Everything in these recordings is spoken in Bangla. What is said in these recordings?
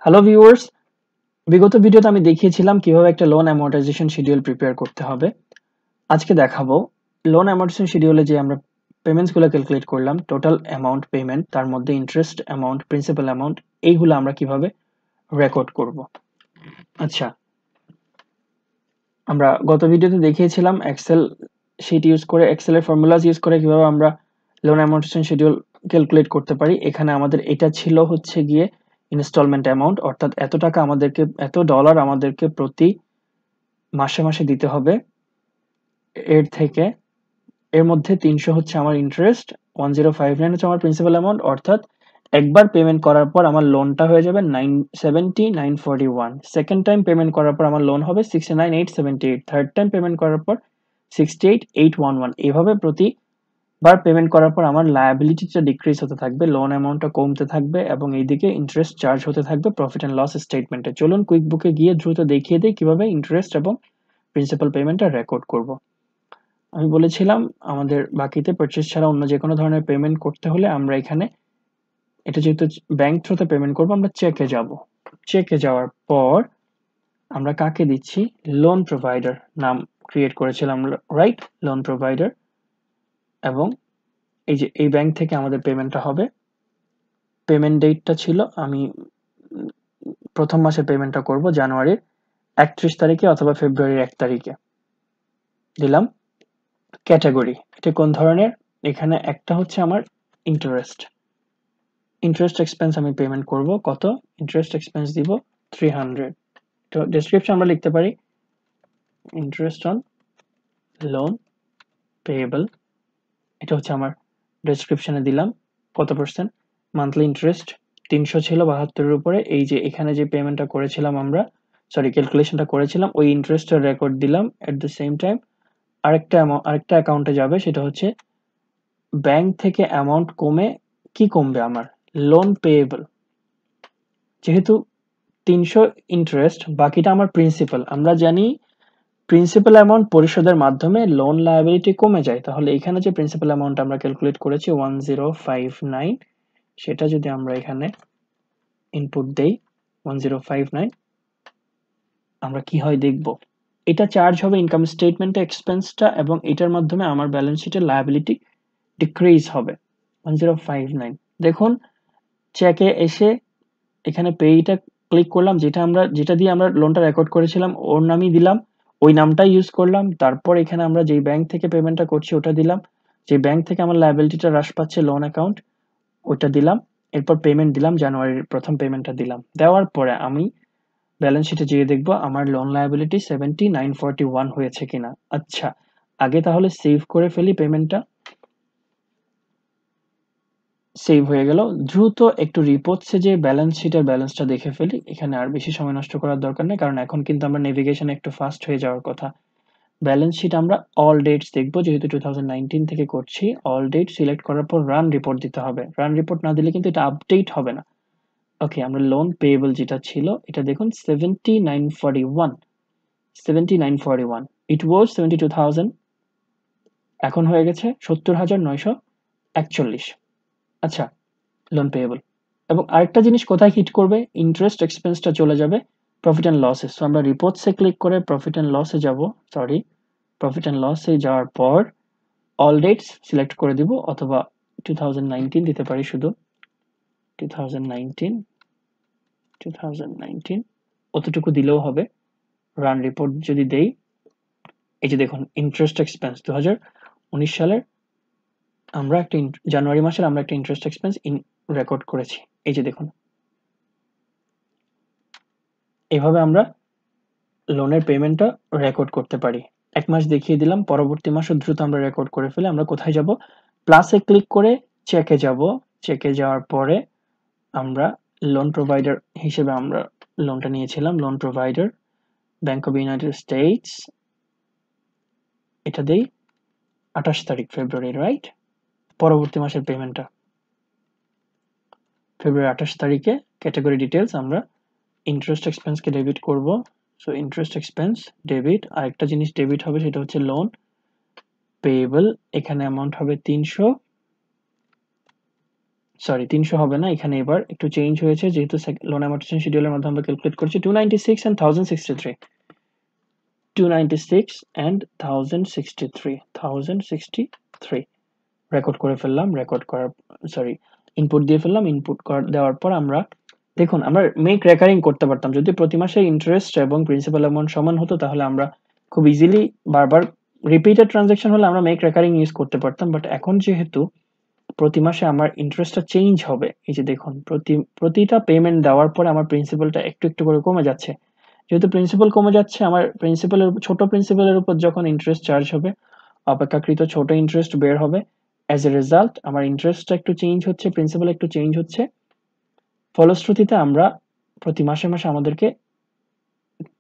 হ্যালো ভিউয়ার্স, বিগত ভিডিওতে আমি দেখিয়েছিলাম কিভাবে একটা লোন অ্যামortization শিডিউল প্রিপেয়ার করতে হবে। আজকে দেখাবো লোন অ্যামortization শিডিউলে যে আমরা পেমেন্টস গুলো ক্যালকুলেট করলাম, টোটাল অ্যামাউন্ট পেমেন্ট, তার মধ্যে ইন্টারেস্ট অ্যামাউন্ট, প্রিন্সিপাল অ্যামাউন্ট, এইগুলো আমরা কিভাবে রেকর্ড করব। আচ্ছা, আমরা গত ভিডিওতে দেখিয়েছিলাম এক্সেল শিট ইউজ করে, এক্সেলের ফর্মুলাস ইউজ করে কিভাবে আমরা লোন অ্যামortization শিডিউল ক্যালকুলেট করতে পারি। এখানে আমাদের এটা ছিল হচ্ছে গিয়ে ইনস্টলমেন্ট অ্যামাউন্ট, অর্থাৎ এত টাকা আমাদেরকে, এত ডলার আমাদেরকে প্রতি মাসে মাসে দিতে হবে। এর থেকে এর মধ্যে 300 হচ্ছে আমার ইন্টারেস্ট, 1059 হচ্ছে আমার প্রিন্সিপাল অ্যামাউন্ট, অর্থাৎ একবার পেমেন্ট করার পর আমার লোনটা হয়ে যাবে 970,941। সেকেন্ড টাইম পেমেন্ট করার পর আমার লোন হবে 69,878। থার্ড টাইম পেমেন্ট করার পর 68,811। এভাবে প্রতিবার পেমেন্ট করার পর আমার লায়াবিলিটিটা ডিক্রিজ হতে থাকবে, লোন অ্যামাউন্টটা কমতে থাকবে এবং এইদিকে ইন্টারেস্ট চার্জ হতে থাকবে প্রফিট অ্যান্ড লস স্টেটমেন্টে। চলুন কুইক বুকে গিয়ে দ্রুত দেখিয়ে দিই কিভাবে ইন্টারেস্ট এবং প্রিন্সিপাল পেমেন্টটা রেকর্ড করব। আমি বলেছিলাম আমাদের বাকিতে পারচেজ ছাড়া অন্য যে কোনো ধরনের পেমেন্ট করতে হলে আমরা এখানে, এটা যেহেতু ব্যাংক থ্রুতে পেমেন্ট করবো, আমরা চেকে যাব। চেকে যাওয়ার পর আমরা কাকে দিচ্ছি, লোন প্রোভাইডার নাম ক্রিয়েট করেছিলাম, রাইট, লোন প্রোভাইডার। এবং এই যে এই ব্যাংক থেকে আমাদের পেমেন্টটা হবে। পেমেন্ট ডেটটা ছিল, আমি প্রথম মাসের পেমেন্টটা করব জানুয়ারির 31 তারিখে অথবা ফেব্রুয়ারির 1 তারিখে। দিলাম ক্যাটাগরি, এটা কোন ধরনের, এখানে একটা হচ্ছে আমার ইন্টারেস্ট। ইন্টারেস্ট এক্সপেন্স আমি পেমেন্ট করব, কত ইন্টারেস্ট এক্সপেন্স দিব 300। তো ডেসক্রিপশন আমরা লিখতে পারি ইন্টারেস্ট অন লোন পেয়েবল, এটা হচ্ছে আমার ডেসক্রিপশনে দিলাম। কত পার্সেন্ট মান্থলি ইন্টারেস্ট 300 ছিল 72-এর উপরে। এই যে এখানে যে পেমেন্টটা করেছিলাম আমরা, সরি ক্যালকুলেশনটা করেছিলাম, ওই ইন্টারেস্টের রেকর্ড দিলাম। এট দ্য সেম টাইম আরেকটা অ্যাকাউন্টে যাবে, সেটা হচ্ছে ব্যাংক থেকে অ্যামাউন্ট কমে কি কমবে, আমার লোন পেয়েবল। যেহেতু 300 ইন্টারেস্ট, বাকিটা আমার প্রিন্সিপাল। আমরা জানি প্রিন্সিপাল অ্যামাউন্ট পরিশোধের মাধ্যমে লোন লায়াবিলিটি কমে যায়, তাহলে এখানে যে প্রিন্সিপাল অ্যামাউন্ট আমরা ক্যালকুলেট করেছি 1059, সেটা যদি আমরা এখানে ইনপুট দেই 1059, আমরা কি হয় দেখব। এটা চার্জ হবে ইনকাম স্টেটমেন্টে এক্সপেন্সটা, এবং এটার মাধ্যমে আমার ব্যালেন্স শিটের লায়াবিলিটি ডিক্রিজ হবে 1059। দেখুন চেকে এসে এখানে পেইটা ক্লিক করলাম, যেটা দিয়ে আমরা লোনটা রেকর্ড করেছিলাম ওর নামই দিলাম, ওই নামটাই ইউজ করলাম। তারপর এখানে আমরা যেই ব্যাংক থেকে পেমেন্টটা করছি ওটা দিলাম, যে ব্যাংক থেকে আমার লায়াবিলিটিটা হ্রাস পাচ্ছে লোন অ্যাকাউন্ট, ওটা দিলাম। এরপর পেমেন্ট দিলাম, জানুয়ারির প্রথম পেমেন্টটা দিলাম। দেওয়ার পরে আমি ব্যালেন্স শিটে যেয়ে দেখবো আমার লোন লায়াবিলিটি 7941 হয়েছে কিনা। আচ্ছা, আগে তাহলে সেভ করে ফেলি পেমেন্টটা। সেভ হয়ে গেল। দ্রুত একটু রিপোর্টসে যে ব্যালেন্স শিটের ব্যালেন্সটা দেখে ফেলি। এখানে আর বেশি সময় নষ্ট করার দরকার নেই, কারণ এখন কিন্তু আমরা নেভিগেশনে একটু ফাস্ট হয়ে যাওয়ার কথা। ব্যালেন্স শিট আমরা অল ডেটস দেখবো, যেহেতু 2019 থেকে করছি। অল ডেট সিলেক্ট করার পর রান রিপোর্ট দিতে হবে। রান রিপোর্ট না দিলে কিন্তু এটা আপডেট হবে না। ওকে, আমরা লোন পেয়েবল যেটা ছিল এটা দেখুন 7941। ইট ওয়াজ 72,000, এখন হয়ে গেছে 70,941। আচ্ছা, লোন পেয়েবল। এবং আরেকটা জিনিস কোথায় হিট করবে, ইন্টারেস্ট এক্সপেন্সটা চলে যাবে প্রফিট অ্যান্ড লসে। সো আমরা রিপোর্টসে ক্লিক করে প্রফিট অ্যান্ড লসে যাব, প্রফিট অ্যান্ড লসে যাওয়ার পর অল ডেটস সিলেক্ট করে দিব, অথবা 2019 দিতে পারি, শুধু 2019 অতটুকু দিলেও হবে। রান রিপোর্ট যদি দেই, এই যে দেখুন ইন্টারেস্ট এক্সপেন্স 2019 সালের আমরা একটা জানুয়ারি মাসের আমরা একটা ইন্টারেস্ট এক্সপেন্স রেকর্ড করেছি। এই যে দেখুন, এভাবে আমরা লোনের পেমেন্টটা রেকর্ড করতে পারি। এক মাস দেখিয়ে দিলাম, পরবর্তী মাসও দ্রুত আমরা রেকর্ড করে ফেলে আমরা কোথায় যাব, প্লাসে ক্লিক করে চেকে যাব। চেকে যাওয়ার পরে আমরা লোন প্রোভাইডার হিসেবে আমরা লোনটা নিয়েছিলাম, loan provider bank of United states, এটা দেই 28 তারিখ ফেব্রুয়ারি, রাইট। পরবর্তী মাসের পেমেন্টটা ফেব্রুয়ারি 28 তারিখে। ক্যাটাগরি ডিটেলস আমরা ইন্টারেস্ট এক্সপেন্সকে ডেবিট করব। So interest expense debit. আরেকটা জিনিস ডেবিট হবে, সেটা হচ্ছে লোন পেয়েবল। এখানে অ্যামাউন্ট হবে 300, সরি 300 হবে না, এখানে এবার একটু চেঞ্জ হয়েছে যেহেতু লোন অ্যামর্টিজেশন শিডিউলের মাধ্যমে আমরা ক্যালকুলেট করছি 296 and 1063 296 and 1063 রেকর্ড করে ফেললাম, রেকর্ড করার সরি ইনপুট দিয়ে ফেললাম, ইনপুট দেওয়ার পর আমরা দেখুন আমরা মেক রেকারিং করতে পারতাম যদি প্রতি মাসে ইন্টারেস্ট এবং প্রিন্সিপাল অ্যামাউন্ট সমান হতো, তাহলে আমরা খুব ইজিলি বারবার রিপিটেড ট্রানজাকশন হলে আমরা মেক রেকারিং ইউজ করতে পারতাম। বাট এখন যেহেতু প্রতি মাসে আমার ইন্টারেস্টটা চেঞ্জ হবে, এই যে দেখুন প্রতিটা পেমেন্ট দেওয়ার পরে আমার প্রিন্সিপালটা একটু একটু করে কমে যাচ্ছে। যেহেতু প্রিন্সিপাল কমে যাচ্ছে, আমার ছোট প্রিন্সিপালের উপর যখন ইন্টারেস্ট চার্জ হবে অপেক্ষাকৃত ছোট ইন্টারেস্ট বের হবে। অ্যাজ এ রেজাল্ট আমার ইন্টারেস্টটা একটু চেঞ্জ হচ্ছে, প্রিন্সিপাল একটু চেঞ্জ হচ্ছে, ফলশ্রুতিতে আমরা প্রতি মাসে মাসে আমাদেরকে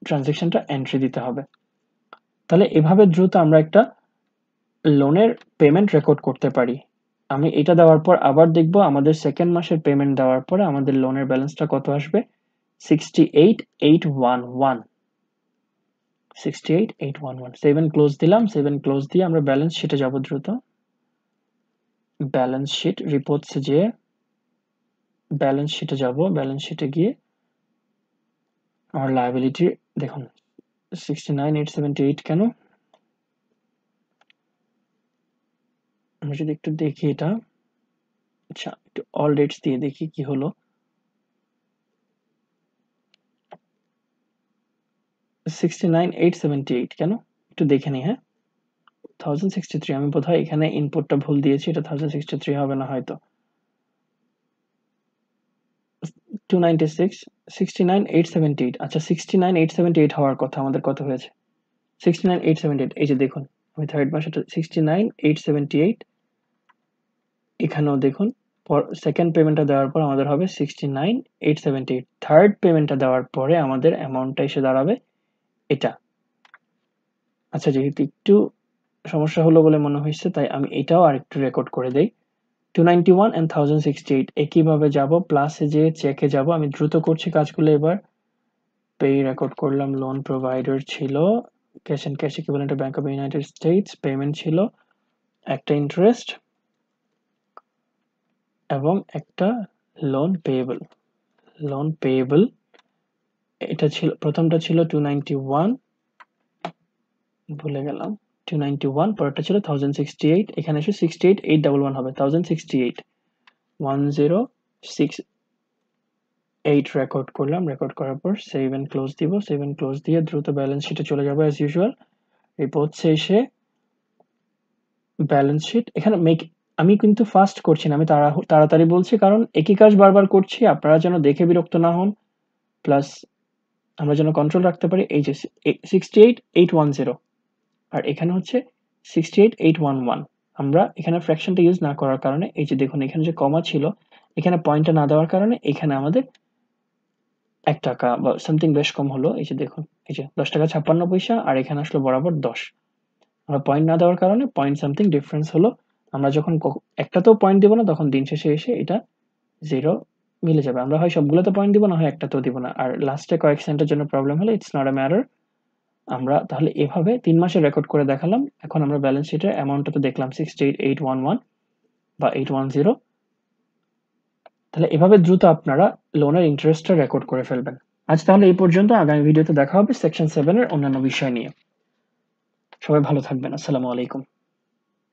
ট্রানজাকশনটা এন্ট্রি দিতে হবে। তাহলে এভাবে দ্রুত আমরা একটা লোনের পেমেন্ট রেকর্ড করতে পারি। আমি এটা দেওয়ার পর আবার দেখব আমাদের সেকেন্ড মাসের পেমেন্ট দেওয়ার পরে আমাদের লোনের ব্যালেন্সটা কত আসবে, 68,811 68,811 7 ক্লোজ দিলাম, 7 ক্লোজ দিয়ে আমরা ব্যালেন্স শিটে যাব দ্রুত। ব্যালেন্স শিট রিপোর্টসে যে ব্যালেন্স শিটে যাব, ব্যালেন্স শিটে গিয়ে আমার লায়াবিলিটি দেখুন 69,878 কেন, আমরা যদি একটু দেখি এটা, আচ্ছা একটু অল ডেটস দিয়ে দেখি কি হলো। 69,878 কেন একটু দেখে নিই। হ্যাঁ 1063 আমি বোধহয় এখানে ইনপুটটা ভুল দিয়েছি, এটা 1063 হবে না হয়তো 296 69,878 আচ্ছা 69,878 হওয়ার কথা, আমাদের কত হয়েছে 69,878। এই যে দেখুন আমি থার্ড মাসে 69,878, এখানেও দেখুন সেকেন্ড পেমেন্টটা দেওয়ার পর আমাদের হবে 69,878, থার্ড পেমেন্টটা দেওয়ার পরে আমাদের অ্যামাউন্টটা এসে দাঁড়াবে এটা। আচ্ছা যেহেতু একটু সমস্যা হলো বলে মনে হয়েছে তাই আমি এটাও আরেকটু রেকর্ড করে দেই, 291 and 1068 একইভাবে যাব, প্লাসে যে চেকে যাব, আমি দ্রুত করছি কাজগুলো এবার। পে রেকর্ড করলাম, লোন প্রোভাইডার ছিল cash and cash equivalent bank of United States, payment ছিল একটা ইন্টারেস্ট এবং একটা লোন পেয়েবল এটা ছিল প্রথমটা ছিল 291 ভুলে গেলাম 291, পরেরটা ছিল 1068, এখানে এসে 68,811 হবে 1068 1068 রেকর্ড করলাম, রেকর্ড করার পর সেভ এন্ড ক্লোজ দিব, সেভ এন্ড ক্লোজ দিয়ে দ্রুত ব্যালেন্স শিটে চলে যাবো অ্যাজ ইউজুয়াল। রিপোর্টসে এসে ব্যালেন্স শিট এখানে আমি কিন্তু ফাস্ট করছি না, আমি তাড়াতাড়ি বলছি কারণ একই কাজ বারবার করছি, আপনারা যেন দেখে বিরক্ত না হন, প্লাস আমরা যেন কন্ট্রোল রাখতে পারি। এই যে 68,810 আর এখানে হচ্ছে 68,811, আমরা এখানে ফ্র্যাকশনটা ইউজ না করার কারণে এই যে দেখুন এখানে যে কমা ছিল এখানে পয়েন্টটা না দেওয়ার কারণে এখানে আমাদের 1 টাকা বা সামথিং বেশ কম হলো। এই যে দেখুন এই যে 10 টাকা 56 পয়সা আর এখানে আসলো বরাবর 10, আমরা পয়েন্ট না দেওয়ার কারণে পয়েন্ট সামথিং ডিফারেন্স হলো। আমরা যখন একটাতেও পয়েন্ট দিব না তখন দিন শেষে এসে এটা 0 মিলে যাবে, আমরা হয় সবগুলোতে পয়েন্ট দিব না হয় একটাতেও দিব না, আর লাস্টে কয়েক সেন্টের জন্য প্রবলেম হলে ইটস নট আ ম্যাটার। আমরা তাহলে এভাবে 3 মাসে রেকর্ড করে দেখালাম। এখন আমরা ব্যালেন্স শিটের অ্যামাউন্টটা তো দেখলাম 68,811 বা 810, তাহলে এভাবে দ্রুত আপনারা লোনের ইন্টারেস্টটা রেকর্ড করে ফেলবেন। আজ তাহলে এই পর্যন্ত, আগামী ভিডিওতে দেখা হবে সেকশন 7 এর অন্যান্য বিষয় নিয়ে। সবাই ভালো থাকবেন, আসসালামু আলাইকুম।